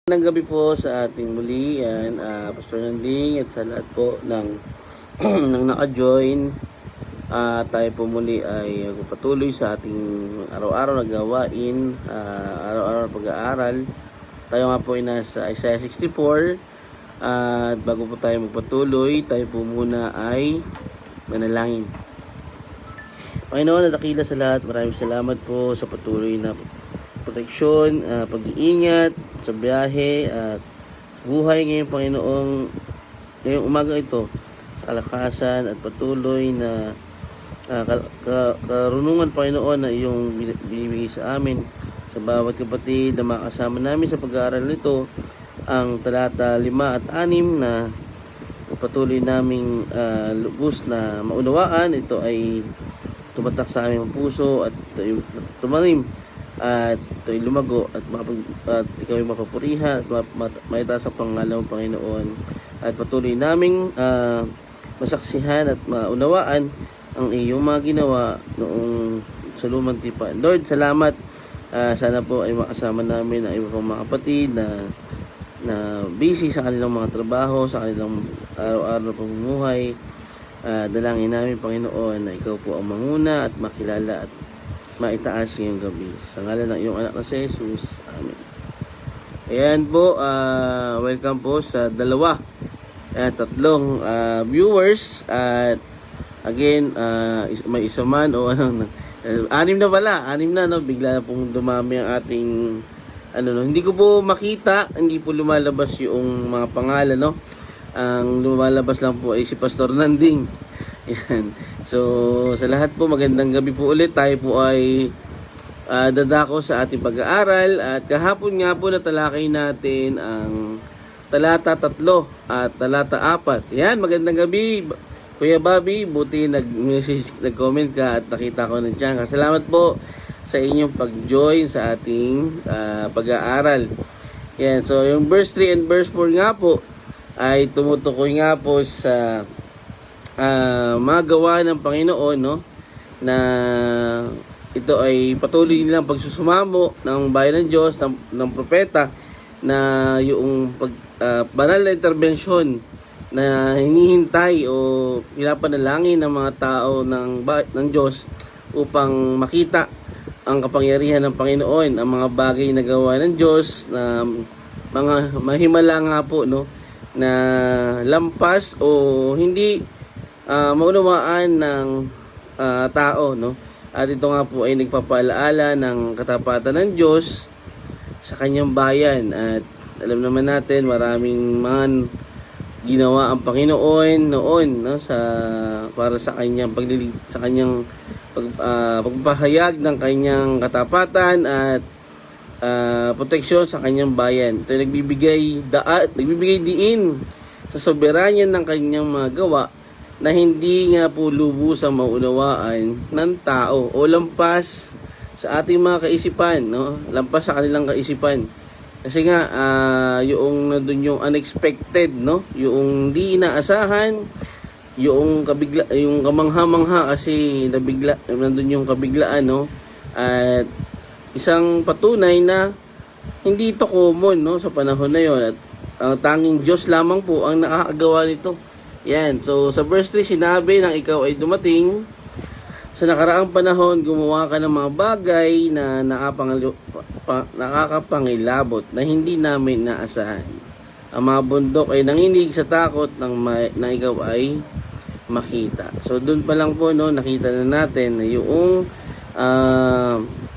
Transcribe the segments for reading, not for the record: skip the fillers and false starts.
Magandang gabi po sa ating muli, yan, Pastor Nanding at sa lahat po ng, ng naka-join. Tayo po muli ay patuloy sa ating araw-araw na gawain, araw-araw na pag-aaral. Tayo nga po ay nasa Isaiah 64. At bago po tayo magpatuloy, tayo po muna ay manalangin. Panginoon at dakila sa lahat, maraming salamat po sa patuloy na proteksyon, pag-iingat sa biyahe at buhay ngayong Panginoong ngayong umaga ito sa kalakasan at patuloy na karunungan Panginoon na iyong binibigay sa amin sa bawat kapatid na makasama namin sa pag-aaral nito, ang talata 5 at 6 na patuloy naming lubos na maunawaan. Ito ay tumatak sa aming puso at tumanim at ito'y lumago at ikaw ay mapapurihan at maitaas ang pangalan ng Panginoon at patuloy naming masaksihan at maunawaan ang iyong mga ginawa noong sa lumang tipan. Lord, salamat. Sana po ay makasama namin ang iba pang mga kapatid na busy sa kanilang mga trabaho, sa kanilang araw-araw na pamumuhay. Dalangin namin, Panginoon, na ikaw po ang manguna at makilala at maitaas ngayong gabi. Sa ngalan ng iyong anak na si Jesus. Amen. Ayan po, welcome po sa tatlong viewers. At again, may isa man o anim na pala, no? Bigla na pong dumami ang ating hindi ko po makita, hindi po lumalabas yung mga pangalan, no? Ang lumalabas lang po ay si Pastor Nanding. Yan. So, sa lahat po, magandang gabi po ulit. Tayo po ay dadako sa ating pag-aaral. At kahapon nga po natalakay natin ang talata 3 at talata 4. Yan, magandang gabi, Kuya Bobby. Buti nag-comment ka at nakita ko nandiyan ka. Salamat po sa inyong pag-join sa ating pag-aaral. Yan, so yung verse 3 and verse 4 nga po ay tumutukoy nga po sa magawa ng Panginoon, no, na ito ay patuloy nilang pagsusumamo ng bayan ng Diyos, ng propeta, na yung banal na interbensyon na hinihintay o pinapanalangin ng mga tao ng Diyos upang makita ang kapangyarihan ng Panginoon, ang mga bagay na gawa ng Diyos na mga mahimala nga po, no, na lampas o hindi maunawaan ng tao, no? At ito nga po ay nagpapaalaala ng katapatan ng Diyos sa kanyang bayan. At alam naman natin, maraming man ginawa ang Panginoon noon, no, para sa kanyang pagpapahayag ng kanyang katapatan at proteksyon sa kanyang bayan. Ito ay nagbibigay diin sa soberanya ng kanyang mga gawa na hindi nga po lubusang maunawaan ng tao o lampas sa ating mga kaisipan, no? Lampas sa kanilang kaisipan. Kasi nga yung nandun yung unexpected, no? Yung hindi inaasahan, yung kamangha-mangha kasi nandun yung kabiglaan, no? At isang patunay na hindi ito common, no, sa panahon na yon, at ang tanging Diyos lamang po ang nakakagawa nito. Yan. So, sa verse 3, sinabi nang ikaw ay dumating sa nakaraang panahon, gumawa ka ng mga bagay na nakakapangilabot na hindi namin naasahan. Ang mga bundok ay nanginig sa takot na ikaw ay makita. So, dun pa lang po, no, nakita na natin na yung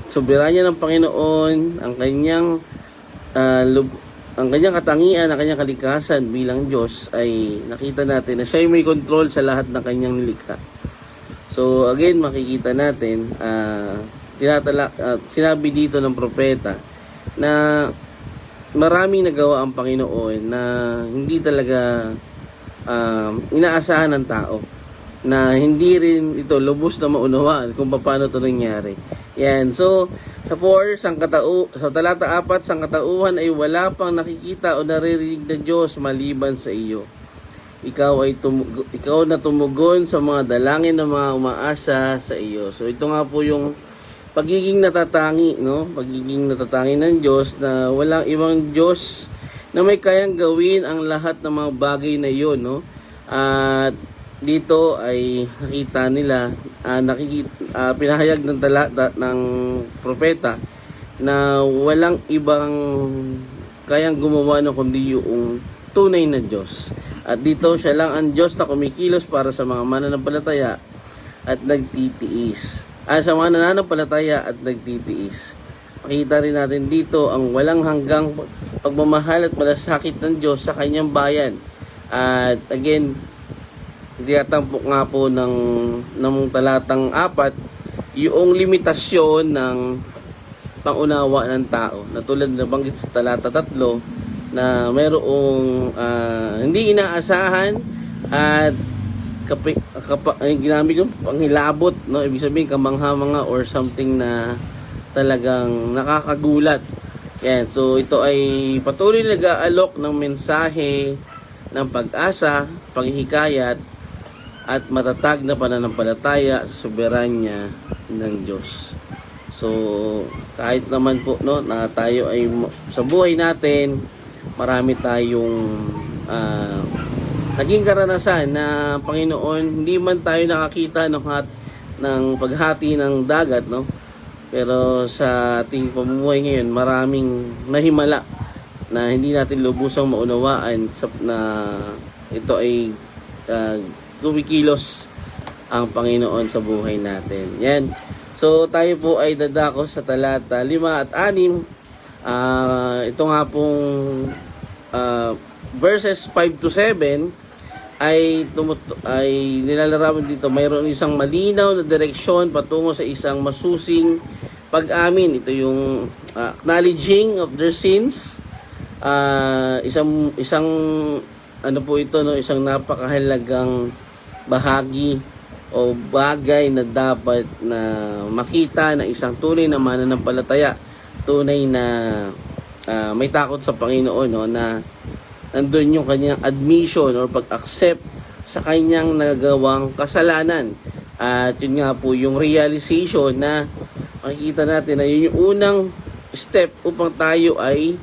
soberanya ng Panginoon, ang kanyang katangian, ang kanyang kalikasan bilang Diyos, ay nakita natin na siya ay may control sa lahat ng kanyang nilikha. So again, makikita natin, sinabi dito ng propeta na maraming nagawa ang Panginoon na hindi talaga inaasahan ng tao, na hindi rin ito lubos na maunawaan kung paano ito nangyari. Yan. So, sa talata 4, sangkatauhan ay wala pang nakikita o naririnig na Diyos maliban sa iyo. Ikaw na tumugon sa mga dalangin ng mga umaasa sa iyo. So, ito nga po yung pagiging natatangi, no? Pagiging natatangi ng Diyos, na walang ibang Diyos na may kayang gawin ang lahat ng mga bagay na iyon, no? At dito ay nakita nila, pinahayag ng ng propeta na walang ibang kayang gumawa ng kundi yung tunay na Diyos. At dito siya lang ang Diyos na kumikilos para sa mga mananampalataya at nagtitiis. Sa mga nananampalataya at nagtitiis. Makita rin natin dito ang walang hanggang pagmamahal at malasakit ng Diyos sa kanyang bayan. At again, tinatampok nga po ng talatang 4 yung limitasyon ng pangunawa ng tao. Na tulad na banggit sa talata 3 na mayroong hindi inaasahan at ginamit yung panghilabot, no? Ibig sabihin kamangha-manga or something na talagang nakakagulat. Yan. So ito ay patuloy na nag-aalok ng mensahe ng pag-asa, paghihikayat at matatag na pananampalataya sa soberanya ng Diyos. So kahit naman po, no, na tayo ay sa buhay natin marami tayong naging karanasan na Panginoon, hindi man tayo nakakita ng paghati ng dagat, no? Pero sa ating pamumuhay ngayon, maraming nahimala na hindi natin lubusang maunawaan na ito ay kumikilos ang Panginoon sa buhay natin. Yan. So tayo po ay dadako sa talata 5 at 6. Ito nga pong verses 5 to 7 ay nilalarawan dito. Mayroon isang malinaw na direksyon patungo sa isang masusing pag-amin. Ito yung acknowledging of their sins. Isang ano po ito, no, isang napakahalagang bahagi o bagay na dapat na makita ng isang tunay na mananampalataya, tunay na may takot sa Panginoon, no, na nandun yung kanyang admission or pag-accept sa kanyang nagawang kasalanan. At yun nga po yung realization na makikita natin na yun yung unang step upang tayo ay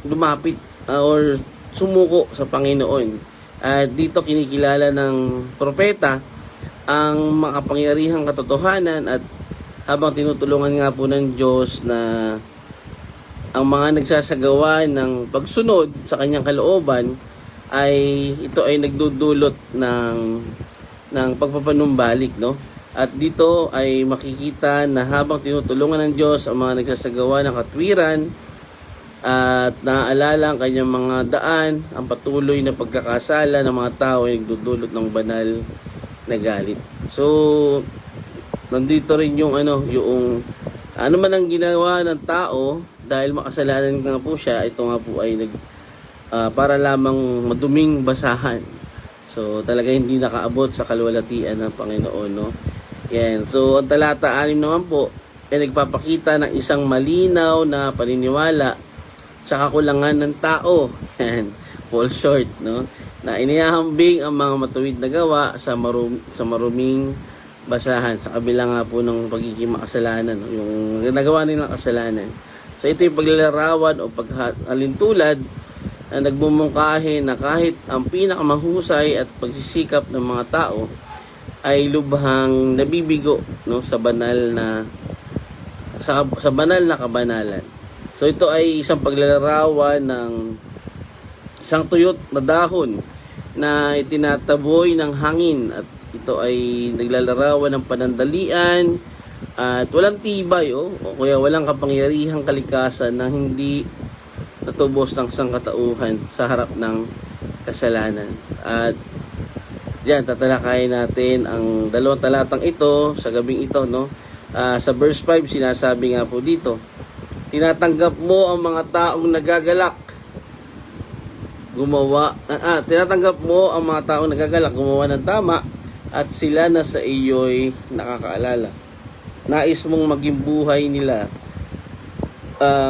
lumapit or sumuko sa Panginoon. At dito kinikilala ng propeta ang makapangyarihang katotohanan at habang tinutulungan nga po ng Diyos na ang mga nagsasagawa ng pagsunod sa kanyang kalooban ay ito ay nagdudulot ng pagpapanumbalik, no? At dito ay makikita na habang tinutulungan ng Diyos ang mga nagsasagawa ng katwiran at naaalala ang kanyang mga daan, ang patuloy na pagkakasala ng mga tao ay nagdudulot ng banal na galit. So nandito rin yung yung ano man ang ginawa ng tao dahil makasalanan nga po siya, ito nga po ay para lamang maduming basahan. So talaga hindi nakaabot sa kalwalatian ng Panginoon, no? Yan. So ang talata 6 naman po ay nagpapakita ng isang malinaw na paniniwala sa kakulangan ng tao. Yan. Fall short, no? Na inihahambing ang mga matuwid na gawa sa maruming basahan sa kabila nga po ng pagiging makasalanan, no? Yung nagawa nilang kasalanan. So ito yung paglalarawan o paghalintulad na nagmumungkahi na kahit ang pinakamahusay at pagsisikap ng mga tao ay lubhang nabibigo, no, sa banal na kabanalan. So ito ay isang paglalarawan ng isang tuyot na dahon na itinataboy ng hangin at ito ay naglalarawan ng panandalian at walang tibay o kaya walang kapangyarihang kalikasan na hindi natubos ng sangkatauhan sa harap ng kasalanan. At yan, tatalakayin natin ang dalawang talatang ito sa gabing ito, no? Sa verse 5 sinasabi nga po dito, tinatanggap mo ang mga taong nagagalak gumawa ng tama at sila na sa iyo'y nakakaalala. Nais mong maging buhay nila.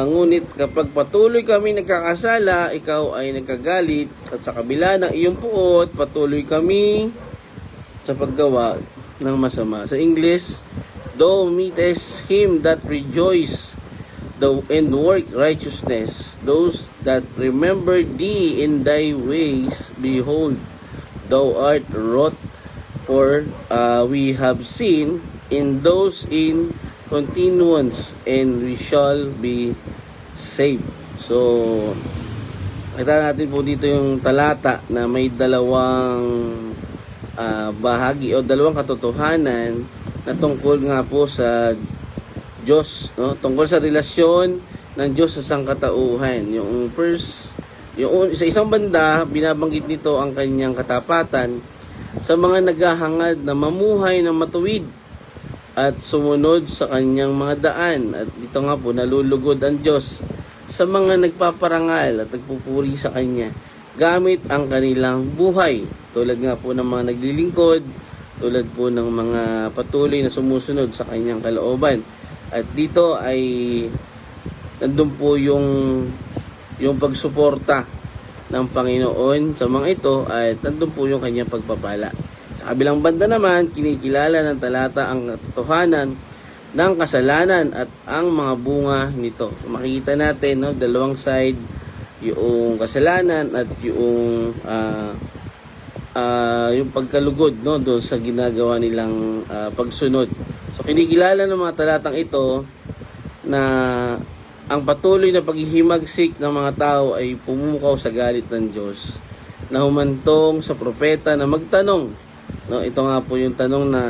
Ngunit kapag patuloy kami nagkakasala, ikaw ay nagkagalit at sa kabila ng iyong puot, patuloy kami sa paggawa ng masama. Sa English, thou meetest him that rejoice and work righteousness, those that remember thee in thy ways, behold, thou art wrought, for we have seen in those in continuance, and we shall be saved. So, kita natin po dito yung talata na may dalawang bahagi o dalawang katotohanan na tungkol nga po sa Diyos, no? Tungkol sa relasyon ng Diyos sa sangkatauhan. Yung first, sa isang banda, binabanggit nito ang kanyang katapatan sa mga naghahangad na mamuhay ng matuwid at sumunod sa kanyang mga daan. At dito nga po, nalulugod ang Diyos sa mga nagpaparangal at nagpupuri sa Kanya gamit ang kanilang buhay. Tulad nga po ng mga naglilingkod, tulad po ng mga patuloy na sumusunod sa Kanyang kalooban. At dito ay nandun po yung pagsuporta ng Panginoon sa mga ito, at nandun po yung Kanyang pagpapala. Sa kabilang banda naman, kinikilala ng talata ang katotohanan ng kasalanan at ang mga bunga nito. Makikita natin, no, dalawang side, yung kasalanan at yung pagkalugod, no, doon sa ginagawa nilang pagsunod. So kinikilala ng mga talatang ito na ang patuloy na paghihimagsik ng mga tao ay pumukaw sa galit ng Diyos, na humantong sa propeta na magtanong, no, ito nga po yung tanong na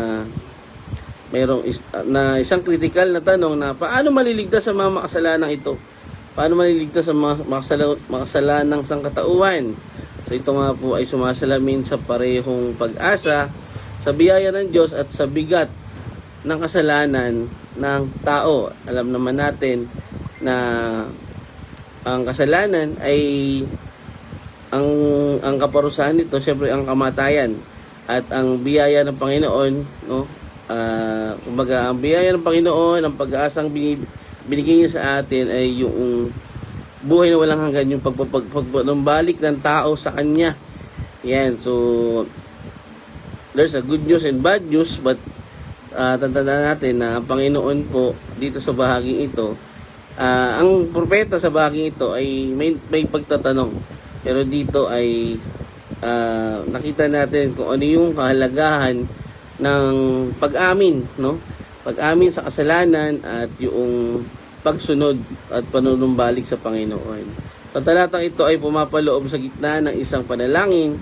na isang critical na tanong na paano maliligtas sa mga makasalanang ito? Paano maliligtas sa mga makasalanang sangkatauhan? So ito nga po ay sumasalamin sa parehong pag-asa sa biyaya ng Diyos at sa bigat ng kasalanan ng tao. Alam naman natin na ang kasalanan ay ang kaparusahan nito, syempre ang kamatayan, at ang biyaya ng Panginoon, no? Kumbaga, ang biyaya ng Panginoon, ang pag-aasang binigay niya sa atin ay yung buhay na walang hanggan, yung pagpanumbalik ng tao sa Kanya. Yan, so there's a good news and bad news, but tandaan natin na ang Panginoon po dito sa bahaging ito, ang propeta sa bahaging ito ay may pagtatanong, pero dito ay nakita natin kung ano yung kahalagahan ng pag-amin, no? Pag-amin sa kasalanan at yung pagsunod at panunumbalik sa Panginoon. Sa talatang ito ay pumapaloob sa gitna ng isang panalangin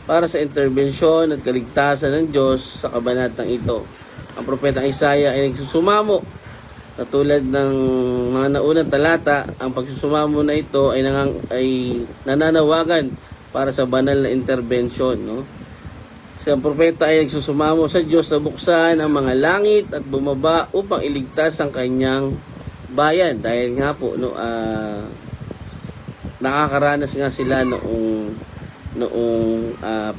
para sa interbensyon at kaligtasan ng Diyos sa kabanatang ito. Ang propeta Isaiah ay nagsusumamo. Katulad ng mga naunang talata, ang pagsusumamo na ito ay nananawagan para sa banal na interbensyon, no? Si ang propeta ay nagsusumamo sa Diyos na buksan ang mga langit at bumaba upang iligtas ang kanyang bayan. Dahil nga po, no, nakakaranas nga sila noong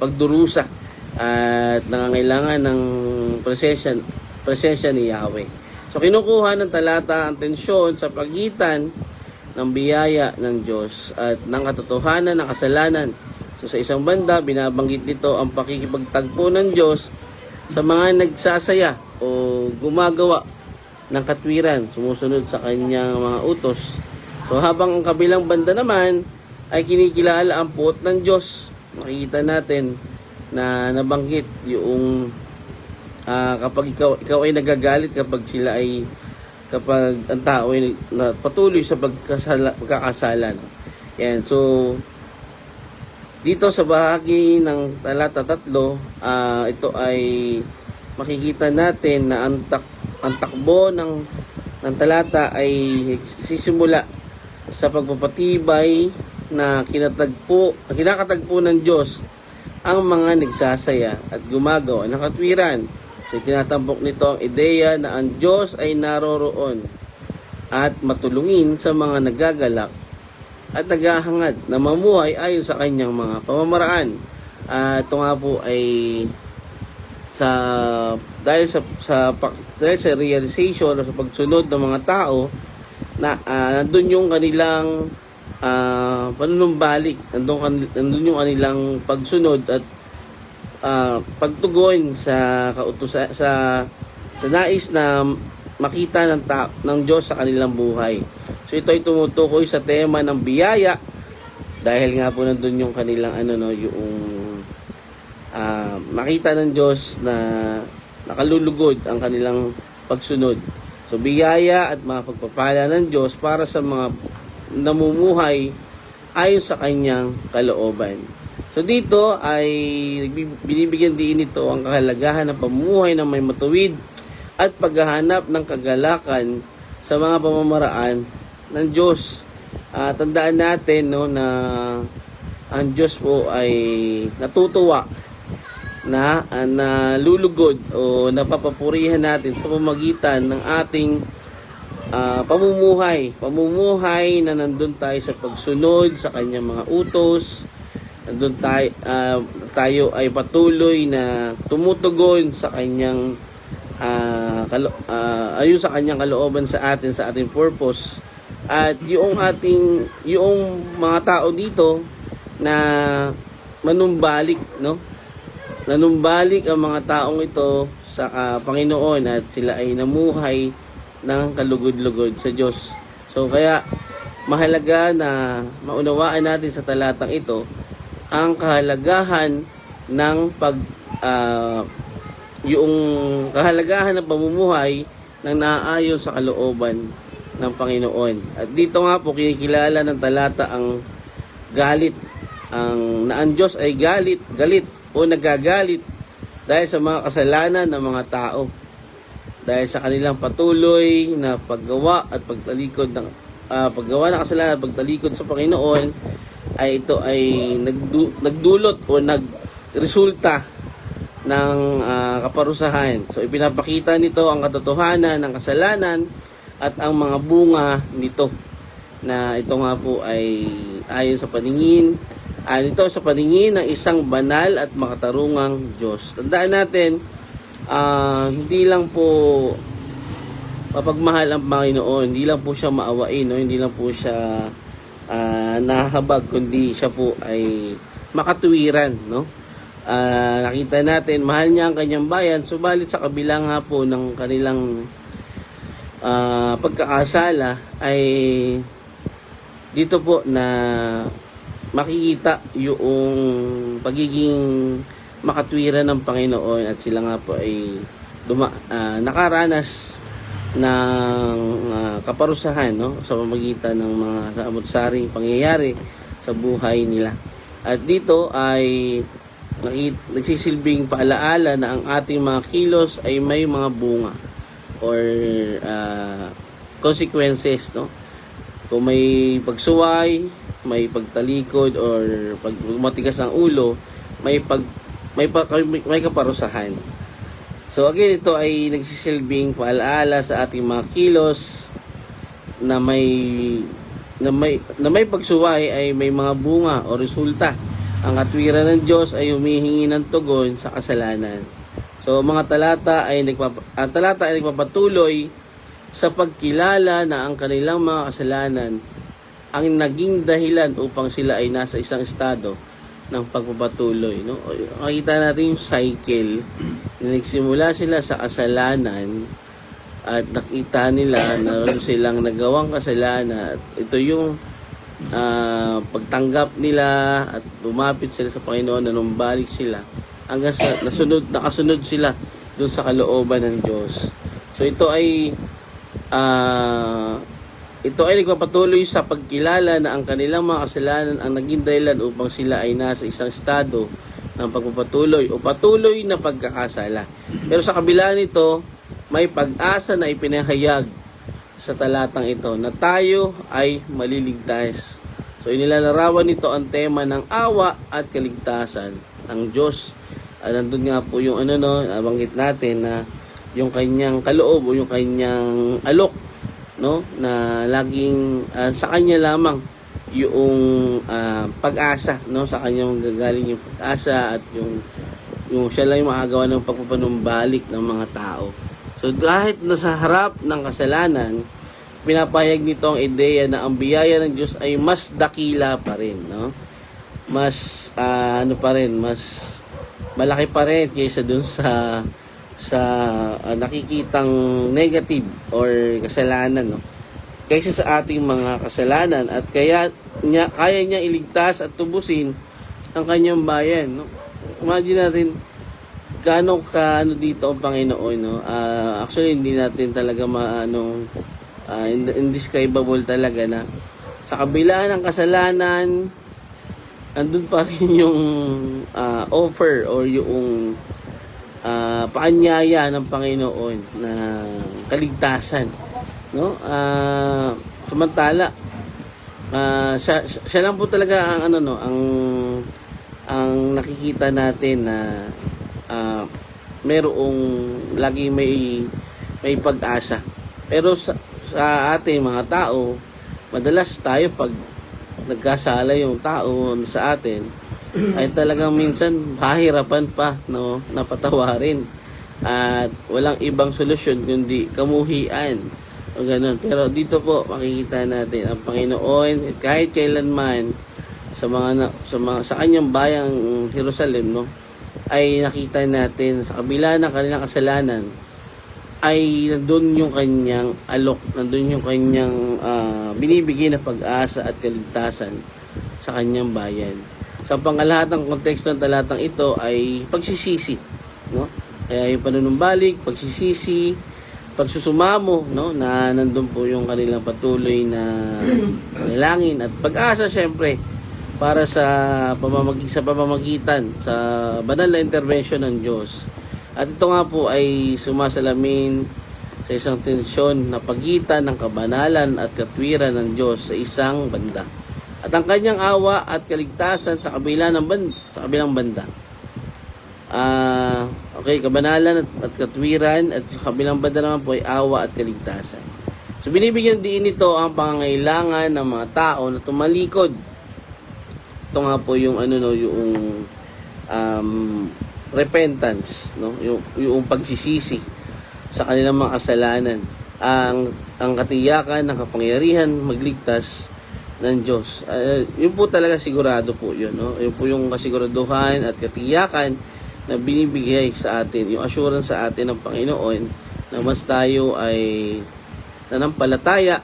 pagdurusa at nangangailangan ng presensya ni Yahweh. So kinukuha ng talata ang tensyon sa pagitan ng biyaya ng Diyos at ng katotohanan ng kasalanan. So sa isang banda, binabanggit nito ang pakikipagtagpo ng Diyos sa mga nagsasaya o gumagawa ng katwiran, sumusunod sa kanyang mga utos. So habang ang kabilang banda naman ay kinikilala ang puot ng Diyos. Makikita natin na nabanggit yung kapag ikaw ay nagagalit kapag ang tao ay patuloy sa pagkakasala. Yan, so dito sa bahagi ng talata 3, ito ay makikita natin na ang takbo ng talata ay sisimula sa pagpapatibay na kinakatagpo ng Diyos ang mga nagsasaya at gumagawa ng katwiran. So tinatampok nito ang ideya na ang Diyos ay naroroon at matulungin sa mga nagagalak at naghahangad na mamuhay ayon sa kanyang mga pamamaraan. Ito nga po ay dahil sa realization o sa pagsunod ng mga tao na nandun yung kanilang panunumbalik, nandun yung kanilang pagsunod at pagtugon sa sa nais na makita ng Diyos sa kanilang buhay. So ito ay tumutukoy sa tema ng biyaya dahil nga po nandun yung kanilang makita ng Diyos na nakalulugod ang kanilang pagsunod. So biyaya at mga pagpapala ng Diyos para sa mga namumuhay ayon sa kanyang kalooban. So dito ay binibigyan din ito ang kahalagahan ng pamumuhay ng may matuwid at paghahanap ng kagalakan sa mga pamamaraan ng Diyos. Tandaan natin na ang Diyos po ay natutuwa na nalulugod o napapapurihan natin sa pamamagitan ng ating pamumuhay na nandun tayo sa pagsunod sa kanyang mga utos. Nandun tayo ay patuloy na tumutugon sa kanyang ayon sa kanyang kalooban sa ating purpose. At yung mga tao dito na manumbalik, nanumbalik ang mga taong ito sa Panginoon at sila ay namuhay ng kalugod-lugod sa Diyos. So kaya mahalaga na maunawaan natin sa talatang ito ang kahalagahan ng yung kahalagahan ng pamumuhay ng naaayon sa kalooban ng Panginoon. At dito nga po kinikilala ng talata ang galit, ang Diyos ay galit o nagagalit dahil sa mga kasalanan ng mga tao. Dahil sa kanilang patuloy na paggawa at pagtalikod ng paggawa ng kasalanan at pagtalikod sa Panginoon, ay ito ay nagdulot o nagresulta ng kaparusahan. So ipinapakita nito ang katotohanan ng kasalanan at ang mga bunga nito, na ito nga po ay ayon sa paningin ng isang banal at makatarungang Diyos. Tandaan natin, hindi lang po mapagmahal ang Panginoon, hindi lang po siya maawain, hindi lang po siya nahabag, kundi siya po ay makatuwiran, nakita natin, mahal niya ang kanyang bayan, subalit sa kabila nga po ng kanilang pagkakasala ay dito po na makikita yung pagiging makatwiran ng Panginoon at sila nga po ay nakaranas ng kaparusahan sa pamamagitan ng mga samot-saring pangyayari sa buhay nila. At dito ay nagsisilbing paalaala na ang ating mga kilos ay may mga bunga or consequences, Kung may pagsuway, may pagtalikod or pag matigas ang ulo, may kaparusahan. So again, ito ay nagsisilbing paalaala sa ating mga kilos na may pagsuway ay may mga bunga o resulta. Ang katwiran ng Diyos ay humihingi ng tugon sa kasalanan. So mga talata ay nagpapatuloy sa pagkilala na ang kanilang mga kasalanan ang naging dahilan upang sila ay nasa isang estado ng pagpapatuloy. Makita natin yung cycle na nagsimula sila sa kasalanan at nakita nila na silang nagawang kasalanan. Ito yung pagtanggap nila at lumapit sila sa Panginoon, nanumbalik sila hanggang sa nakasunod sila dun sa kalooban ng Diyos. So ito ay nagpapatuloy sa pagkilala na ang kanilang mga kasalanan ang naging dahilan upang sila ay nasa isang estado ng pagpapatuloy o patuloy na pagkakasala. Pero sa kabila nito, may pag-asa na ipinahayag sa talatang ito na tayo ay maliligtas. So inilalarawan nito ang tema ng awa at kaligtasan ng Diyos. Nandun nga po yung nabanggit natin na yung kanyang kaloob o yung kanyang alok, na laging sa kanya lamang yung pag-asa, sa kanyang gagaling yung pag-asa at yung siya lang yung makagawa ng pagpapanumbalik ng mga tao. So kahit nasa harap ng kasalanan, pinapahayag nito ang ideya na ang biyaya ng Diyos ay mas dakila pa rin, mas mas malaki pa rin kaysa dun sa nakikitang negative or kasalanan, no, kaysa sa ating mga kasalanan, at kaya niya iligtas at tubusin ang kanyang bayan, no. Imagine natin gaano ka dito ang Panginoon, no. Actually hindi natin talaga indescribable talaga na sa kabila ng kasalanan andun pa rin yung offer or yung paanyaya ng Panginoon na kaligtasan, no. Samantala siya lang po talaga ang ang nakikita natin na merong lagi may pag-asa. Pero sa ating mga tao, madalas tayo pag nagkasala yung tao sa atin ay talagang minsan hahirapan pa, no, napatawarin at walang ibang solusyon kundi kamuhian o ganun. Pero dito po makikita natin ang Panginoon kahit kailanman sa kanyang bayang Jerusalem, no, ay nakita natin sa kabila ng kanilang kasalanan ay nandun yung kanyang alok, nandun yung kanyang binibigay na pag-asa at kaligtasan sa kanyang bayan. Sa pangalahatang konteksto ng talatang ito ay pagsisisi, no? Kaya yung panunumbalik, pagsisisi, pagsusumamo, no, na nandun po yung kanilang patuloy na panalangin at pag-asa, syempre, para sa pamamagitan sa banal na intervention ng Diyos. At ito nga po ay sumasalamin sa isang tensyon na pagitan ng kabanalan at katwiran ng Diyos sa isang banda at ang kanyang awa at kaligtasan sa kabilang banda. Okay, kabanalan at katwiran, at sa kabilang banda naman po ay awa at kaligtasan. So binibigyan din nito ang pangangailangan ng mga tao na tumalikod. Ito nga po yung repentance, no, yung pagsisisi sa kanilang mga kasalanan, ang katiyakan ng kapangyarihan magligtas ng Diyos. Yun po talaga sigurado po yun, no? Yun po yung kasiguraduhan at katiyakan na binibigay sa atin, yung assurance sa atin ng Panginoon na mas tayo ay nanampalataya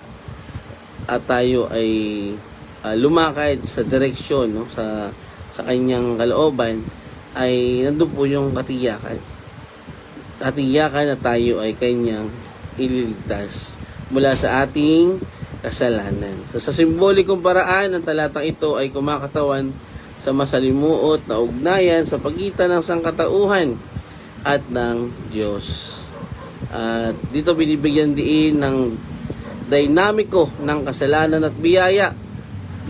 at tayo ay lumakad sa direksyon, no, sa kanyang kalooban, ay nandun po yung katiyakan na tayo ay kanyang ililigtas mula sa ating kasalanan. So sa simbolikong paraan, ang talatang ito ay kumakatawan sa masalimuot na ugnayan sa pagitan ng sangkatauhan at ng Diyos. At dito binibigyan din ng dinamiko ng kasalanan at biyaya,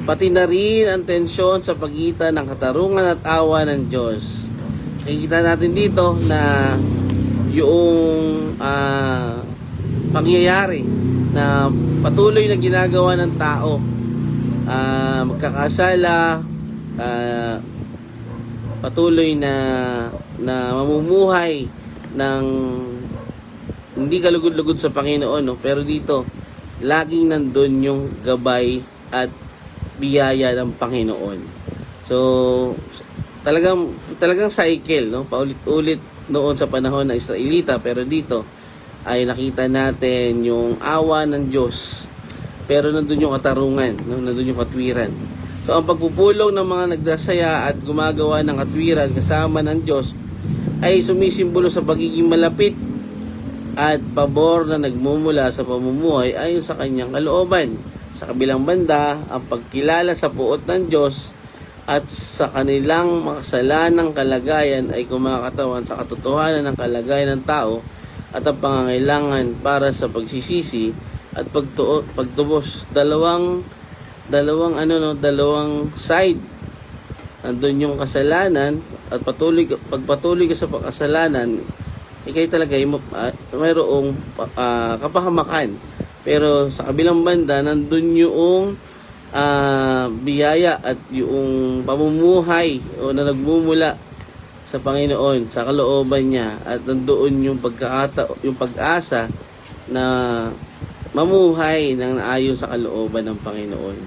pati na rin ang tensyon sa pagitan ng katarungan at awa ng Diyos. Nakikita natin dito na yung pangyayari na patuloy na ginagawa ng tao, magkakasala, patuloy na mamumuhay ng hindi kalugod-lugod sa Panginoon, no? Pero dito laging nandun yung gabay at biyaya ng Panginoon. So talagang cycle, no, paulit-ulit noon sa panahon ng Israelita, pero dito ay nakita natin yung awa ng Diyos, pero nandun yung katarungan, no? Nandun yung katwiran. So ang pagpupulong ng mga nagdasaya at gumagawa ng katwiran kasama ng Diyos ay sumisimbolo sa pagiging malapit at pabor na nagmumula sa pamumuhay ayon sa kanyang kalooban. Sa kabilang banda, ang pagkilala sa puot ng Diyos at sa kanilang makasalanang kalagayan ay kumakatawan sa katotohanan ng kalagayan ng tao at ang pangangailangan para sa pagsisisi at pagtubos. Dalawang side. Andun yung kasalanan at pagpatuloy ka sa kasalanan, ikay talaga mayroong kapahamakan. Pero sa kabilang banda, nandun yung biyaya at yung pamumuhay o na nagmumula sa Panginoon, sa kalooban niya, at nandoon yung pag-asa na mamuhay ng ayon sa kalooban ng Panginoon.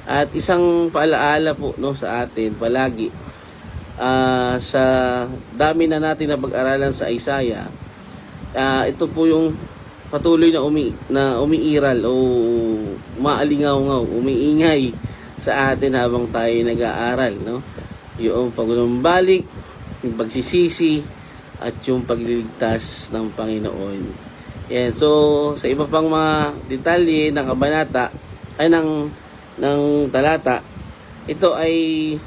At isang paalaala po, no, sa atin palagi, sa dami na natin na pag-aralan sa Isaiah, ito po yung patuloy na umiiral o maalingaw-ngaw, umiingay sa atin habang tayo nag-aaral, no? Yung pagnumbalik, yung pagsisisi, at yung pagliligtas ng Panginoon. Yan. So, sa iba pang mga detalye ng kabanata, ay ng talata, ito ay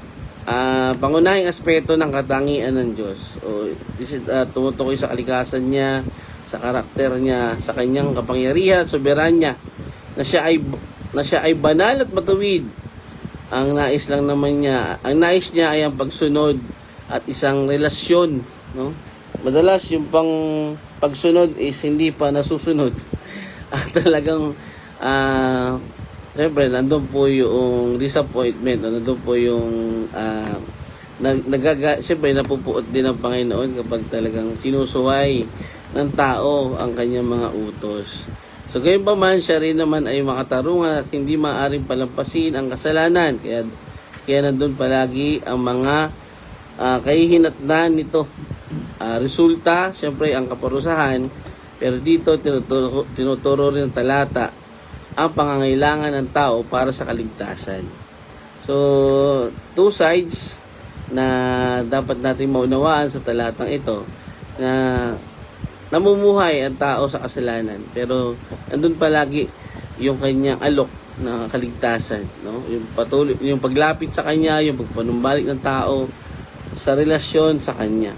pangunahing aspeto ng katangian ng Diyos. O, this is, tumutukoy sa kalikasan niya, sa karakter niya, sa kanyang kapangyarihan, soberanya, na siya ay banal at matuwid. Ang nais niya ay ang pagsunod at isang relasyon, no? Madalas yung pagsunod is hindi pa nasusunod. At talagang siyempre nandun po yung disappointment, nandun po yung siyempre napupuot din ng Panginoon kapag talagang sinusuway ng tao ang kanyang mga utos. So gayon pa man, siya rin naman ay makatarungan at hindi maaaring palampasin ang kasalanan. Kaya nandun palagi ang mga kahihinatnan nito. Resulta, siyempre ang kaparusahan, pero dito tinuturo rin ng talata ang pangangailangan ng tao para sa kaligtasan. So, two sides na dapat natin maunawaan sa talatang ito, na namumuhay ang tao sa kasalanan, pero andun palagi yung kanyang alok na kaligtasan, no? Yung paglapit sa kanya, yung pagpanumbalik ng tao sa relasyon sa kanya.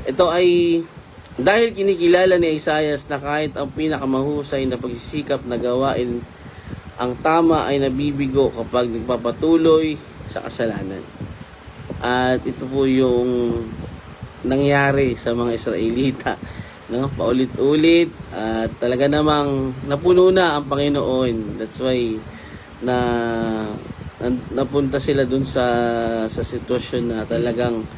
Ito ay dahil kinikilala ni Isaias na kahit ang pinakamahusay na pagsisikap na gawain ang tama ay nabibigo kapag nagpapatuloy sa kasalanan. At ito po yung nangyari sa mga Israelita, no? Paulit-ulit at talaga namang napuno na ang Panginoon. That's why napunta sila dun sa sitwasyon na talagang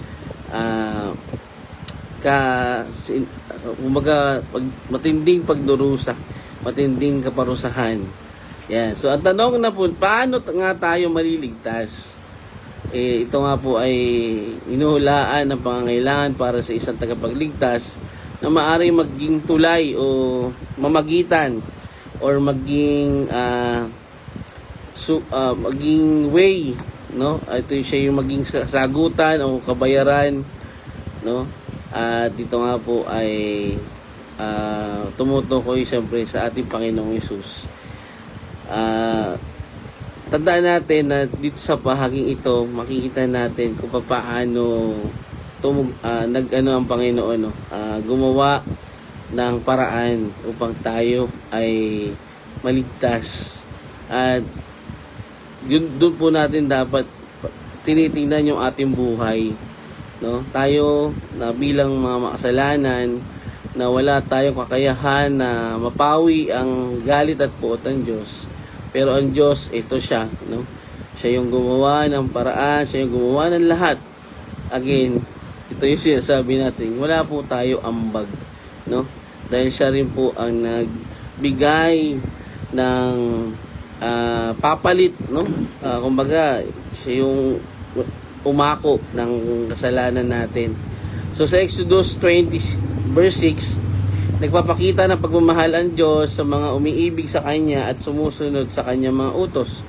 matinding pagdurusa, matinding kaparusahan. Yan. So ang tanong na po, paano nga tayo maliligtas? Ito nga po ay inuhulaan ng pangangailangan para sa isang tagapagligtas na maaaring maging tulay o mamagitan or maging maging way, no? Ito siya yung maging sagutan o kabayaran, no? At dito nga po ay tumutukoy siyempre sa ating Panginoong Hesus. Tandaan natin na dito sa bahaging ito, makikita natin kung paano ang Panginoon, no? Gumawa ng paraan upang tayo ay maligtas. At doon po natin dapat tinitingnan yung ating buhay, no? Tayo na bilang mga makasalanan na wala tayong kakayahan na mapawi ang galit at puot ng Diyos. Pero ang Diyos, ito siya, no? Siya yung gumawa ng paraan, siya yung gumawa ng lahat. Again, ito yung sinasabi natin, wala po tayo ambag, no? Dahil siya rin po ang nagbigay ng papalit, no? Kumbaga, siya yung umako ng kasalanan natin. So sa Exodus 20 verse 6, nagpapakita ng pagmamahal ang Diyos sa mga umiibig sa Kanya at sumusunod sa Kanyang mga utos.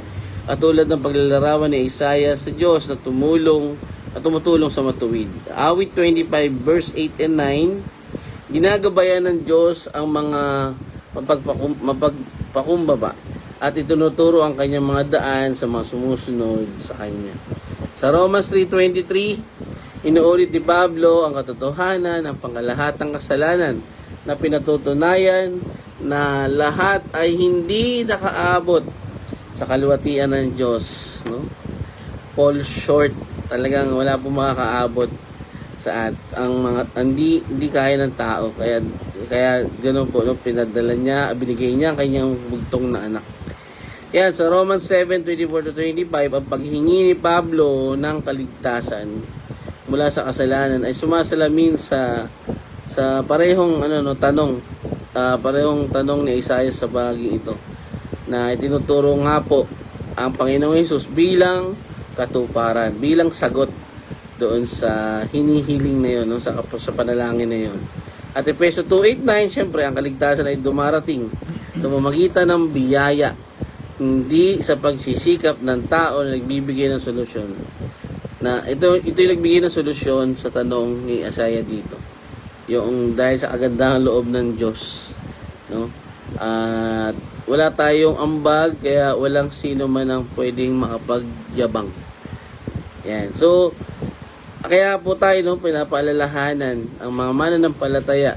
At tulad ng paglalarawan ni Isaiah sa Diyos na tumutulong sa matuwid. Awit 25 verse 8 and 9, ginagabayan ng Diyos ang mga mapagpakumbaba at itinuturo ang Kanyang mga daan sa mga sumusunod sa Kanya. Sa Romans 3:23, inuulit ni Pablo ang katotohanan ng pangkalahatang kasalanan na pinatutunayan na lahat ay hindi nakaabot sa kaluwatian ng Diyos, no? Fall short, talagang wala po makakaabot sa hindi kaya ng tao. Kaya ganoon po, no? Pinadala niya, binigay niya ang kanyang bugtong na anak. Yan, sa Romans 7:24-25, ang paghingi ni Pablo ng kaligtasan mula sa kasalanan ay sumasalamin sa parehong tanong ni Isaiah sa bahagi ito, na itinuturo nga po ang Panginoong Hesus bilang katuparan, bilang sagot doon sa hinihiling na yun, no? sa panalangin na yun. At Efeso 2:8-9, syempre ang kaligtasan ay dumarating sa pamamagitan ng biyaya, hindi sa pagsisikap ng tao na nagbibigay ng solusyon. Na ito yung nagbigay ng solusyon sa tanong ni Isaiah dito. Yung dahil sa kagandahan loob ng Diyos, no? At wala tayong ambag, kaya walang sino man ang pwedeng makapagyabang. Yan. So, kaya po tayo, no, pinapaalalahanan ang mga mananampalataya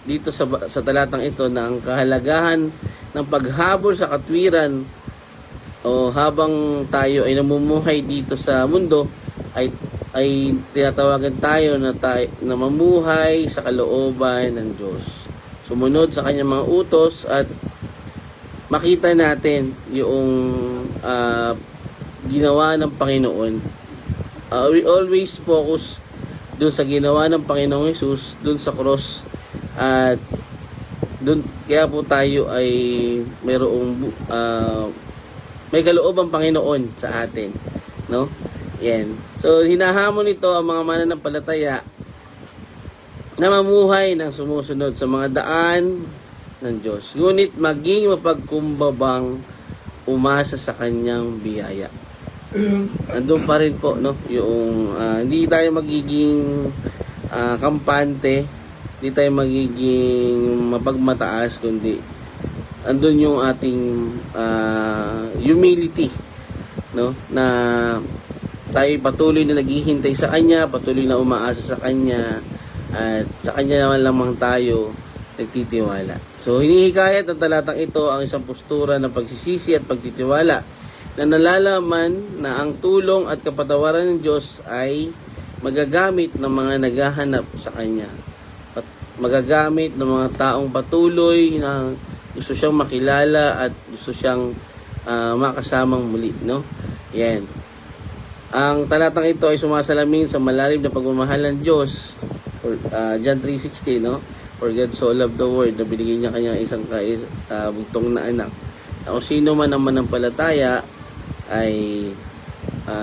dito sa talatang ito na ang kahalagahan ng paghabol sa katwiran o habang tayo ay namumuhay dito sa mundo ay tinatawagan tayo na mamuhay sa kalooban ng Diyos. Sumunod sa kanyang mga utos at makita natin yung ginawa ng Panginoon. We always focus dun sa ginawa ng Panginoong Hesus, dun sa cross, at dun, kaya po tayo ay may kaloob ang Panginoon sa atin, no? Yan. So, hinahamon nito ang mga mananampalataya na mamuhay ng sumusunod sa mga daan ng Diyos. Ngunit maging mapagkumbabang umasa sa kanyang biyaya. Andun pa rin po, no, yung hindi tayo magiging kampante, hindi tayo magiging mapagmataas, kundi andun yung ating humility, no, na tayo patuloy na naghihintay sa kanya, patuloy na umaasa sa kanya, at sa kanya naman lamang tayo nagtitiwala. So hinihikayat ng talatang ito ang isang postura ng pagsisisi at pagtitiwala na nalalaman na ang tulong at kapatawaran ng Diyos ay magagamit ng mga naghahanap sa Kanya. Magagamit ng mga taong patuloy na gusto siyang makilala at gusto siyang makasamang muli, no? Yan. Ang talatang ito ay sumasalamin sa malalim na pagmamahal ng Diyos. John 3:16, no? For God so loved the world na binigay niya kanyang isang bugtong na anak. Na kung sino man ang manampalataya ay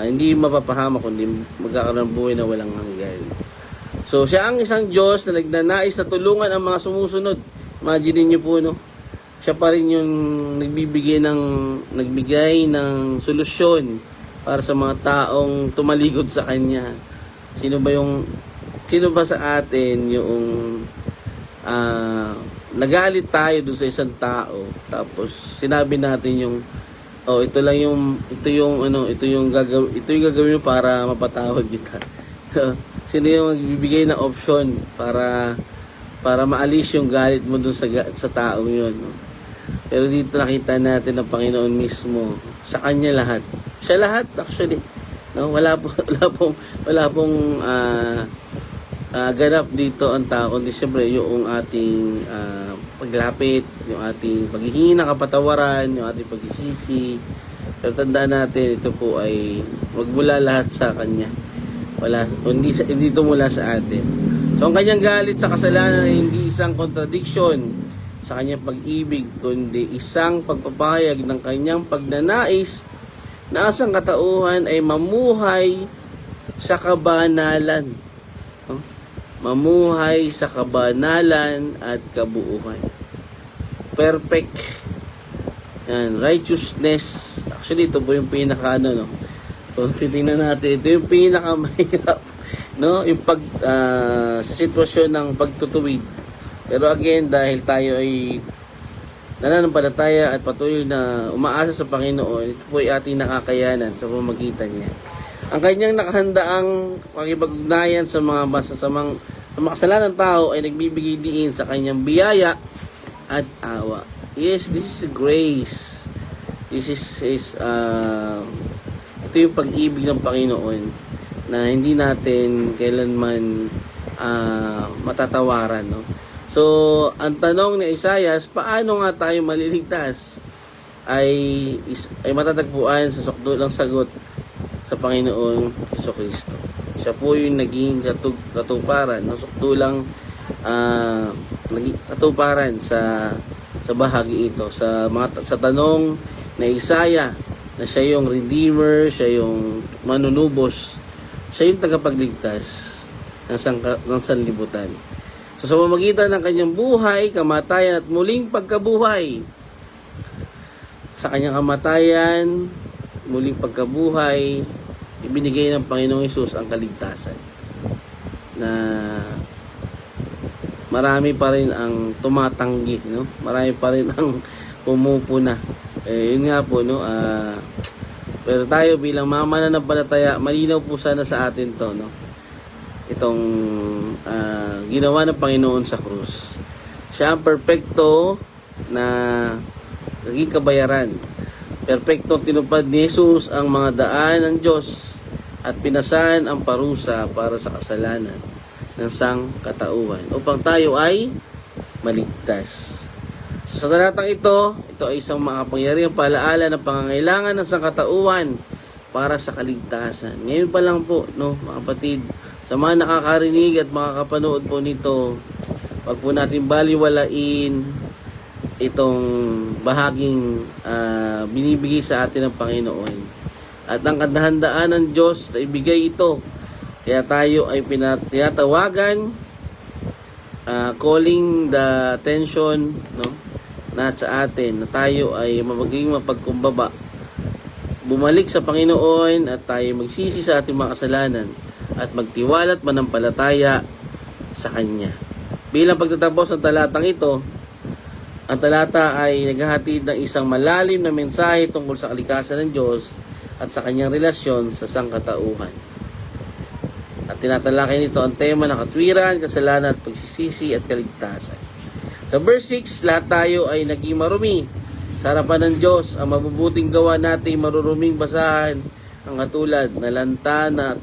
hindi mapapahamak kundi magkakaroon ng buhay na walang hanggan. So siya ang isang Diyos na nagnanais na tulungan ang mga sumusunod. Imagine niyo po, no? Siya pa rin yung nagbigay ng solusyon para sa mga taong tumalikod sa kanya. Sino ba sa atin yung nagalit tayo doon sa isang tao, tapos sinabi natin yung ito yung gagawin mo para mapatawad kita. Sino yung magbibigay ng option para maalis yung galit mo dun sa taong yun, no? Pero dito nakita natin ang Panginoon mismo, sa kanya lahat. Siya lahat actually, no? Wala pong ganap dito ang tao, kundi siyempre yung ating paglapit, yung ating paghihingi ng kapatawaran, yung ating pagsisisi. Pero tandaan natin, ito po ay magmula lahat sa Kanya. Hindi ito mula sa atin. So ang Kanyang galit sa kasalanan ay hindi isang contradiction sa Kanyang pag-ibig, kundi isang pagpapahayag ng Kanyang pagnanais na asang katauhan ay mamuhay sa kabanalan. Mamuhay sa kabanalan at kabuuhan. Perfect. Yan, righteousness. Actually, ito po yung no? Kung titingnan natin, ito yung pinakamahirap, no? Yung sa sitwasyon ng pagtutuwid. Pero again, dahil tayo ay nananampalataya at patuloy na umaasa sa Panginoon, ito po ay ating nakakayanan sa pamamagitan niya. Ang kanyang nakahandaang pakipag-ugnayan sa mga makasalanan tao ay nagbibigay diin sa kanyang biyaya at awa. Yes, this is grace. This is ito yung pag-ibig ng Panginoon na hindi natin kailanman matatawaran, no? So, ang tanong ni Isaiah, paano nga tayo maliligtas? Ay matatagpuan sa sukdulang sagot sa Panginoong Jesucristo. Siya po yung naging katuparan, no? Sukdulang katuparan sa bahagi ito, sa tanong na Isaiah, na siya yung Redeemer, siya yung manunubos, siya yung tagapagligtas ng sanlibutan. So sa pamamagitan ng kanyang buhay, kamatayan at muling pagkabuhay, sa kanyang kamatayan, muling pagkabuhay, ibinigay ng Panginoong Hesus ang kaligtasan. Na marami pa rin ang tumatanggi, no? Marami pa rin ang pumupuna. Yun nga po, no? Pero tayo bilang mga mananampalataya, malinaw po sana sa atin to, no? Itong ginawa ng Panginoon sa krus. Siya ang perpekto na naging kabayaran. Perpekto tinupad ni Jesus ang mga daan ng Diyos at pinasan ang parusa para sa kasalanan ng sangkatauhan upang tayo ay maligtas. So, sa talatang ito ay isang makapangyarihang paalaala ng pangangailangan ng sangkatauhan para sa kaligtasan. Ngayon pa lang po, no, mga kapatid, sa mga nakakarinig at makakapanood po nito, wag po natin baliwalain itong bahaging binibigay sa atin ng Panginoon. At ang kadahandaan ng Diyos na ibigay ito. Kaya tayo ay tinatawagan, calling the attention, no, na sa atin na tayo ay magiging mapagkumbaba, bumalik sa Panginoon at tayo magsisi sa ating mga kasalanan at magtiwala at manampalataya sa Kanya. Bilang pagtatapos ng talatang ito, ang talata ay naghahatid ng isang malalim na mensahe tungkol sa kalikasan ng Diyos at sa Kanyang relasyon sa sangkatauhan. At tinatalakay nito ang tema ng katwiran, kasalanan at pagsisisi at kaligtasan. Sa verse 6, lahat tayo ay naging marumi sa harapan ng Diyos. Ang mabubuting gawa natin maruruming basahan ang katulad, nalanta na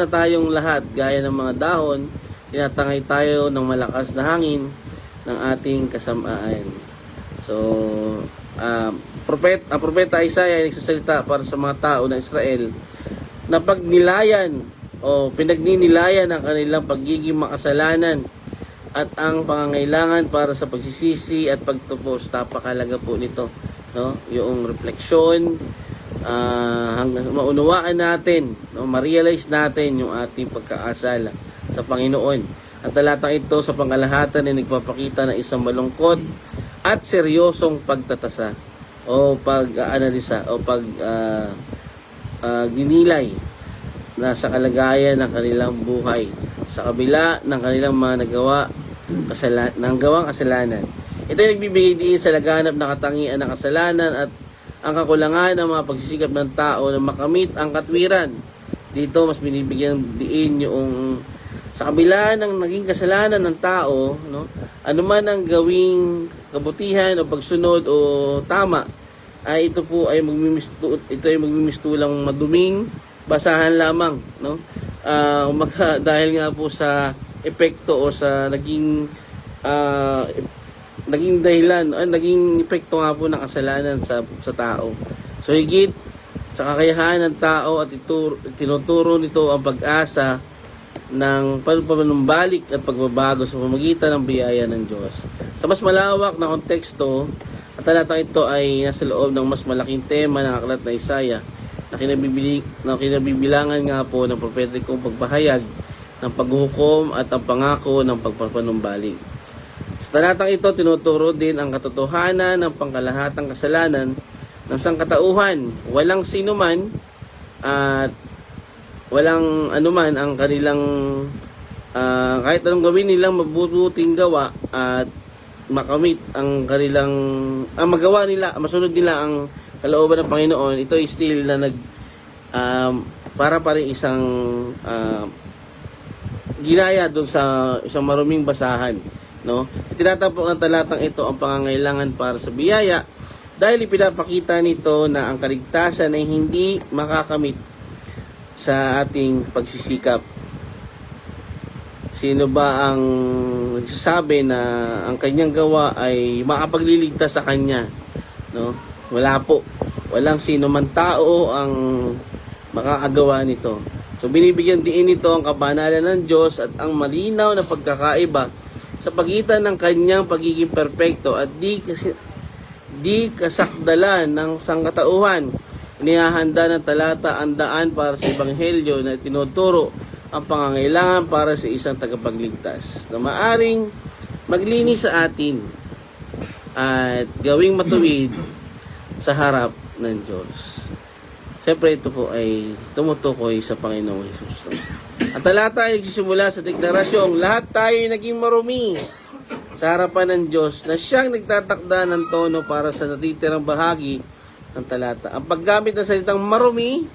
tayong lahat gaya ng mga dahon, tinatangay tayo ng malakas na hangin ng ating kasamaan. So, ang propeta Isaiah ay nagsasalita para sa mga tao ng Israel na pagnilayan o pinagninilayan ang kanilang pagiging makasalanan at ang pangangailangan para sa pagsisisi at pagtupos. Napakalaga po nito, no? Yung refleksyon, hanggang maunawaan natin, no, ma-realize natin yung ating pagkaasala sa Panginoon. Ang talatang ito sa pangkalahatan ay nagpapakita ng isang malungkot at seryosong pagtatasa o pag-aanalisa o ginilay na sa kalagayan ng kanilang buhay sa kabila ng kanilang mga gawang kasalanan. Ito ay nagbibigay din sa laganap na katangian ng kasalanan at ang kakulangan ng mga pagsisikap ng tao na makamit ang katwiran. Dito mas binibigyan diin yung sa kabila ng naging kasalanan ng tao, no, anuman ang gawing kabutihan o pagsunod o tama, ay ito ay magmimistulang maduming basahan lamang, no? Dahil nga po sa epekto o sa naging dahilan, naging epekto nga po ng kasalanan sa tao. So higit sa kakayahan ng tao at tinuturo nito ang pag-asa ng panumbalik at pagbabago sa pamamagitan ng biyaya ng Diyos. Sa mas malawak na konteksto, ang talatang ito ay nasa loob ng mas malaking tema ng aklat na Isaiah na kinabibilangan nga po ng prophetikong pagpahayag ng paghuhukom at ang pangako ng pagpapanumbalik. Sa talatang ito, tinuturo din ang katotohanan ng pangkalahatang kasalanan ng sangkatauhan. Walang sinuman at walang anuman ang kanilang kahit anong gawin nilang mabubuting gawa at makamit ang kanilang magawa nila, masunod nila ang kalooban ng Panginoon. Ito ay still na para pa rin isang ginaya doon sa isang maruming basahan, no? Tinatapok ng talatang ito ang pangangailangan para sa biyaya dahil ipinapakita nito na ang kaligtasan ay hindi makakamit sa ating pagsisikap. Sino ba ang nagsasabi na ang kanyang gawa ay makapagliligtas sa kanya, no? Wala po. Walang sino man tao ang makakagawa nito. So binibigyan din nito ang kabanalan ng Diyos at ang malinaw na pagkakaiba sa pagitan ng kanyang pagiging perpekto at di kasakdalan ng sangkatauhan. Inihahanda ng talata ang daan para sa ebanghelyo na tinuturo ang pangangailangan para sa isang tagapagligtas na maaring maglinis sa atin at gawing matuwid sa harap ng Diyos. Siyempre ito po ay tumutukoy sa Panginoong Hesus. Ang talata ay nagsisimula sa deklarasyong lahat tayo ay naging marumi sa harapan ng Diyos na siyang nagtatakda ng tono para sa natitirang bahagi ng talata. Ang paggamit ng salitang marumi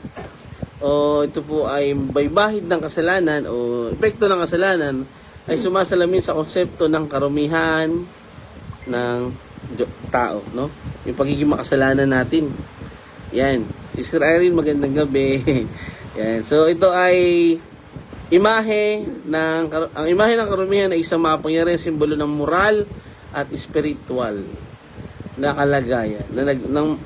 o ito po ay baybahid ng kasalanan o epekto ng kasalanan ay sumasalamin sa konsepto ng karumihan ng tao, no? Yung pagiging makasalanan natin. Yan. Sister Irene, magandang gabi. Yan. So ito ay ang imahe ng karumihan ay isang makapangyarihang simbolo ng moral at spiritual na kalagayan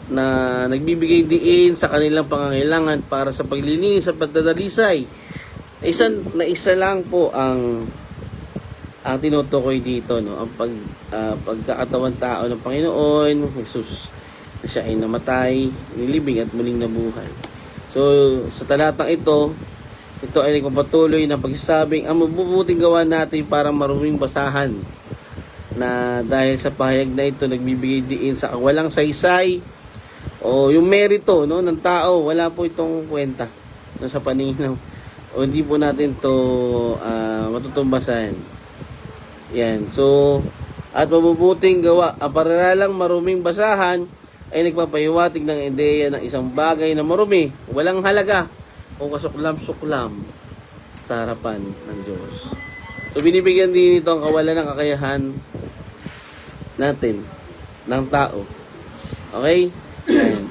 na nagbibigay diin sa kanilang pangangailangan para sa paglilinis at pagdadalisay. Isa lang po ang tinutukoy dito, no, ang pagkakatawan tao ng Panginoon Jesus na siya ay namatay, nilibing at muling nabuhay. So sa talatang ito ay nagpapatuloy na pagsasabing ang mabubuting gawa natin para maruming basahan na dahil sa pahayag na ito nagbibigay diin sa walang saysay o yung merito, no, ng tao. Wala po itong kwenta, no, sa paningin o hindi po natin to matutumbasan. Yan. So at mabubuting gawa ang paralalang maruming basahan ay nagpapahiwatig ng ideya ng isang bagay na marumi, walang halaga o kasuklam-suklam sa harapan ng Diyos. So binibigyan din ito ang kawalan ng kakayahan natin, ng tao. Okay? Ayan.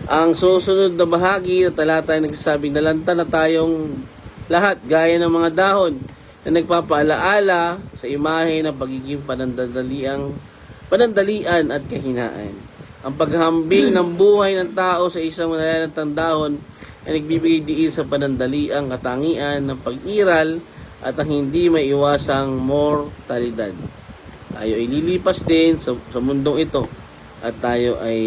Ang susunod na bahagi ng talata ay nagsasabing nalanta na tayong lahat gaya ng mga dahon na nagpapaalaala sa imahe ng pagiging panandalian at kahinaan. Ang paghambing ng buhay ng tao sa isang nalalantang dahon ay nagbibigay diin sa panandaliang katangian ng pag-iral at ang hindi may iwasang mortalidad. Tayo ay lilipas din sa mundong ito at tayo ay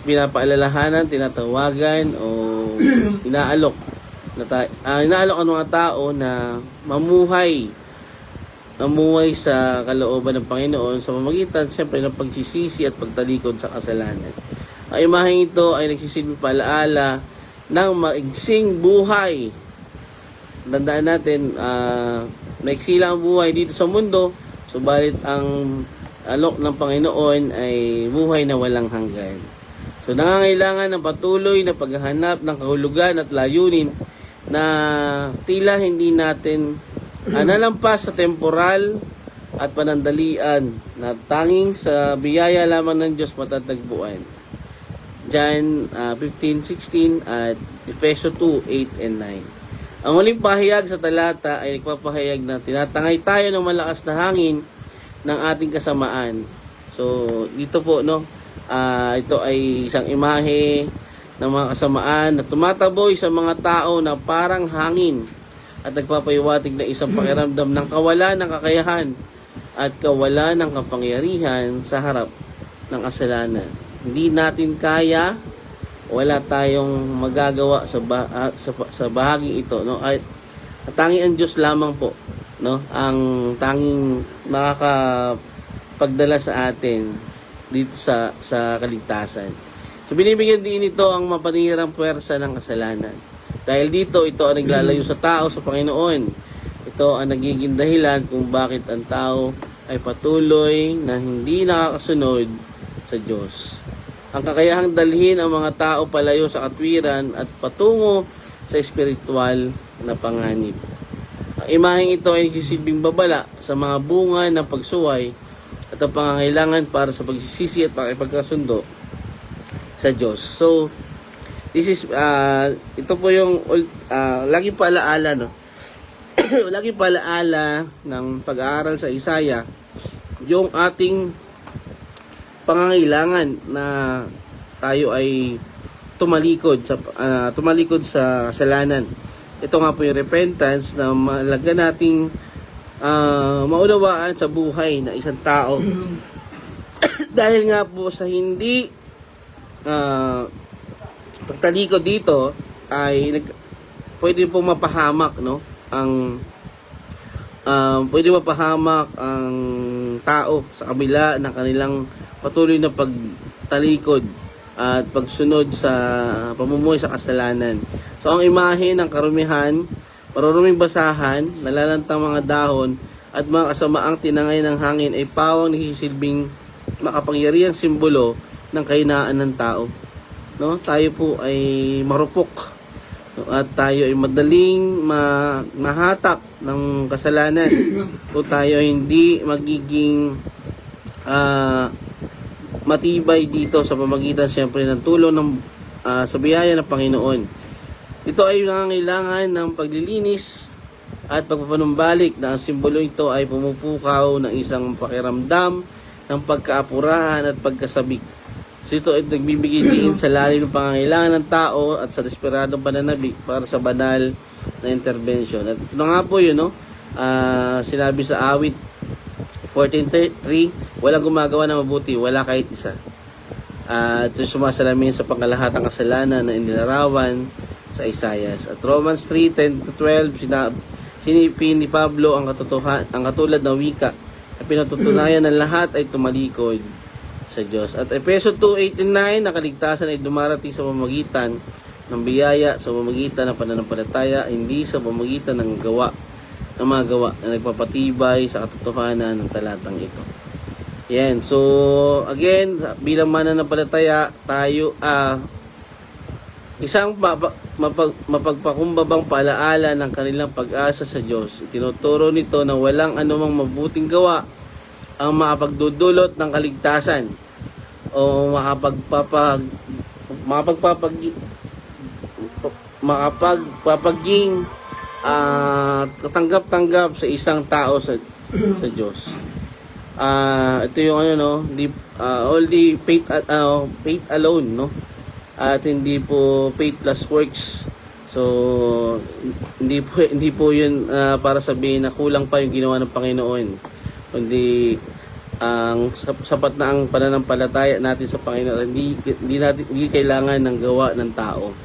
pinapaalalahanan, tinatawagan o inaalok ang mga tao na mamuhay sa kalooban ng Panginoon sa pamamagitan siyempre ng pagsisisi at pagtalikod sa kasalanan. Ang imaheng ito ay nagsisilbing paalaala ng maigsing buhay. Tandaan natin, maiksi lang ang buhay dito sa mundo, subalit ang alok ng Panginoon ay buhay na walang hanggan. So nangangailangan ng patuloy na paghahanap ng kahulugan at layunin na tila hindi natin nalampas sa temporal at panandalian na tanging sa biyaya lamang ng Diyos matatagpuan. John 15:16 at Efeso 2:8 and 9. Ang huling pahayag sa talata ay nagpapahayag na tinatangay tayo ng malakas na hangin ng ating kasamaan. So, dito po, no, ito ay isang imahe ng mga kasamaan na tumataboy sa mga tao na parang hangin at nagpapahiwatig na isang pakiramdam ng kawalan ng kakayahan at kawalan ng kapangyarihan sa harap ng kasalanan. Hindi natin kaya, wala tayong magagawa sa bahaging ito, no? At tanging ang Diyos lamang po, no, ang tanging makakapagdala sa atin dito sa kaligtasan. So binibigyan din ito ang mapanirang puwersa ng kasalanan. Dahil dito, ito ang naglalayo sa tao sa Panginoon. Ito ang nagiging dahilan kung bakit ang tao ay patuloy na hindi nakakasunod sa Diyos. Ang kakayahang dalhin ang mga tao palayo sa katwiran at patungo sa espiritual na panganib. Ang imaheng ito ay nagsisilbing babala sa mga bunga ng pagsuway at ang pangangailangan para sa pagsisisi at pakipagkasundo sa Diyos. So, this is, ito po yung laging paalaala, no? Laging paalaala ng pag-aaral sa Isaiah, yung ating pangangailangan na tayo ay tumalikod sa kasalanan. Ito nga po yung repentance na malaga nating maunawaan sa buhay na isang tao. Dahil nga po sa hindi pagtalikod dito ay pwede pong mapahamak, no? Pwede mapahamak ang tao sa kabila ng kanilang patuloy na pagtalikod at pagsunod sa pamumuhay sa kasalanan. So ang imahe ng karumihan, maruruming basahan, nalalantang mga dahon at mga kasamaang tinangay ng hangin ay pawang nagsisilbing makapangyarihang simbolo ng kahinaan ng tao. No? Tayo po ay marupok, no? At tayo ay madaling mahatak ng kasalanan kung tayo ay hindi magiging matibay dito sa pamagitan siyempre ng tulong ng sa biyaya ng Panginoon. Ito ay nangangailangan ng paglilinis at pagpapanumbalik na ang simbolo ito ay pumupukaw ng isang pakiramdam ng pagkaapurahan at pagkasabik. So ito ay nagbibigay diin sa lalim ng pangangailangan ng tao at sa desperadong pananabik para sa banal na intervention. At ito nga po yun, no? Sinabi sa awit 14:3, walang gumagawa na mabuti, wala kahit isa. Ito sumasalamin sa pangkalahatang kasalanan na inilarawan sa Isaias. At Romans 3:10-12, sinipin ni Pablo ang katulad ng wika na pinatutunayan ng lahat ay tumalikod sa Diyos. At Efeso 2:8-9, na kaligtasan ay dumarating sa pamamagitan ng biyaya, sa pamamagitan ng pananampalataya, hindi sa pamamagitan ng mga gawa na nagpapatibay sa katotohanan ng talatang ito. Yan. So, again, bilang mananampalataya, tayo isang mapagpakumbabang paalaala ng kanilang pag-asa sa Diyos. Tinuturo nito na walang anumang mabuting gawa ang makapagdudulot ng kaligtasan o makapagpapaging katanggap-tanggap sa isang tao sa Diyos. Ito yung only faith alone, no? At hindi po faith plus works. So hindi po yun para sabihin na kulang pa yung ginawa ng Panginoon, kundi ang sapat na ang pananampalataya natin sa Panginoon. Hindi kailangan ng gawa ng tao.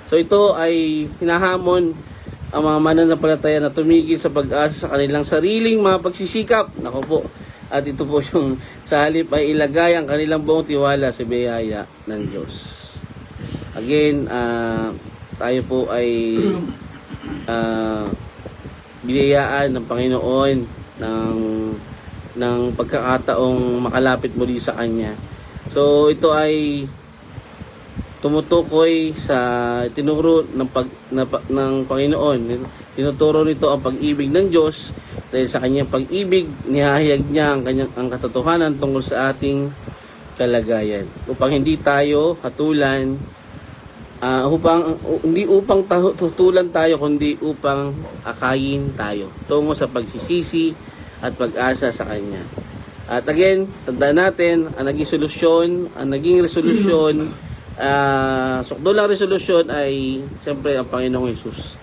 So ito ay hinahamon ang mga mananampalataya na tumigil sa pag-asa sa kanilang sariling mga pagsisikap. Nako po. At ito po yung sa halip ay ilagay ang kanilang buong tiwala sa biyaya ng Diyos. Again, tayo po ay biyayaan ng Panginoon ng pagkakataong makalapit muli sa Kanya. So ito ay tumutukoy sa tinuro ng Panginoon. Tinuturo nito ang pag-ibig ng Diyos dahil sa kanyang pag-ibig nihahayag niya ang katotohanan tungkol sa ating kalagayan upang hindi tayo hatulan, hindi upang tutulan tayo, kundi upang akayin tayo tungo sa pagsisisi at pag-asa sa Kanya. At again, tandaan natin ang naging resolusyon sukdulang resolusyon ay siyempre ang Panginoong Hesus,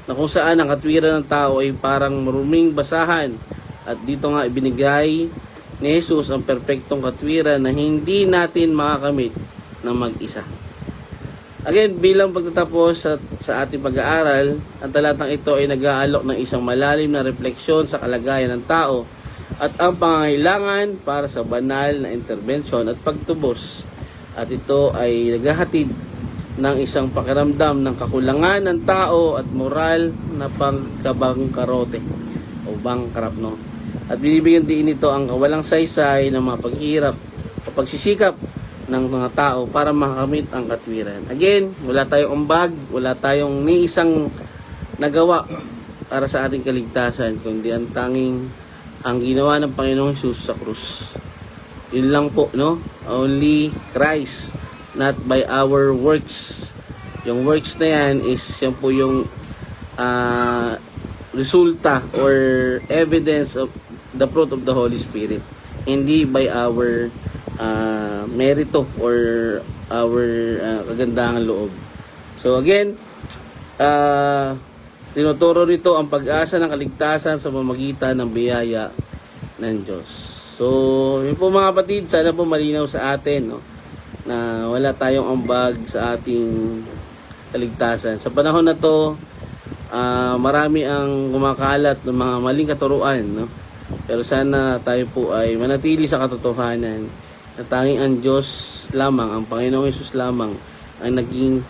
na kung saan ang katwiran ng tao ay parang maruming basahan, at dito nga ibinigay ni Jesus ang perpektong katwiran na hindi natin makakamit ng mag-isa. Again, bilang pagtatapos sa ating pag-aaral, ang talatang ito ay nag-aalok ng isang malalim na refleksyon sa kalagayan ng tao at ang pangangailangan para sa banal na intervensyon at pagtubos. At ito ay naghahatid ng isang pakiramdam ng kakulangan ng tao at moral na pangkabangkarote o bankrupt, no? At binibigyan din ito ang kawalang saysay ng mga paghihirap o pagsisikap ng mga tao para makamit ang katwiran. Again, wala tayong ambag, wala tayong ni isang nagawa para sa ating kaligtasan, kundi ang tanging ang ginawa ng Panginoong Hesus sa krus. Yun lang po, no? Only Christ, not by our works. Yung works na yan is yan po yung resulta or evidence of the fruit of the Holy Spirit. Hindi by our merito or our kagandahan loob. So again, tinuturo nito ang pag-asa ng kaligtasan sa pamamagitan ng biyaya ng Diyos. So, yun po mga kapatid, sana po malinaw sa atin, no, na wala tayong ambag sa ating kaligtasan. Sa panahon na to, marami ang kumakalat ng mga maling katuruan, no? Pero sana tayo po ay manatili sa katotohanan na tanging ang Diyos lamang, ang Panginoong Hesus lamang ang naging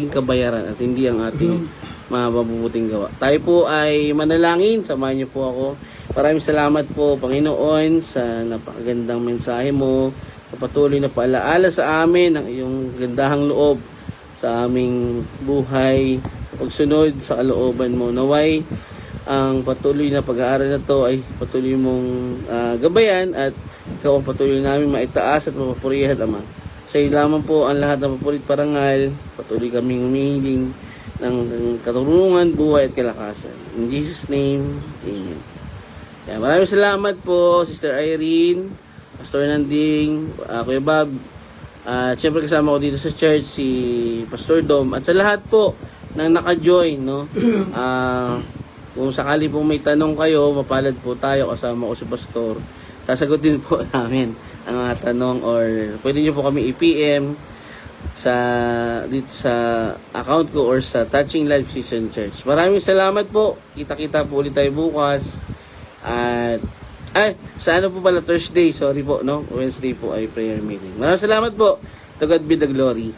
kabayaran at hindi ang ating mga mabubuting gawa. Tayo po ay manalangin, samahan niyo po ako. Maraming salamat po, Panginoon, sa napakagandang mensahe mo, sa patuloy na paalaala sa amin ng iyong gandahang loob sa aming buhay, sa pagsunod sa kalooban mo. Naway, ang patuloy na pag-aaral na to ay patuloy mong gabayan at ikaw ang patuloy namin maitaas at mapapurihan, Ama. Sa iyo lamang po ang lahat ng papulit parangal. Patuloy kaming humihiling ng katurungan, buhay at kalakasan. In Jesus' name, Amen. Kaya maraming salamat po, Sister Irene, Pastor Nanding, Kuya Bob, at syempre kasama ko dito sa church si Pastor Dom at sa lahat po ng naka-join, no? Kung sakali pong may tanong kayo, mapalad po tayo, kasama ko si Pastor. Sasagutin po namin ang mga tanong or pwede nyo po kami i-PM dito sa account ko or sa Touching Life Season Church. Maraming salamat po. Kita-kita po ulit tayo bukas. At sa ano po pala, Thursday, sorry po, no? Wednesday po ay prayer meeting. Maraming salamat po. To God be the glory.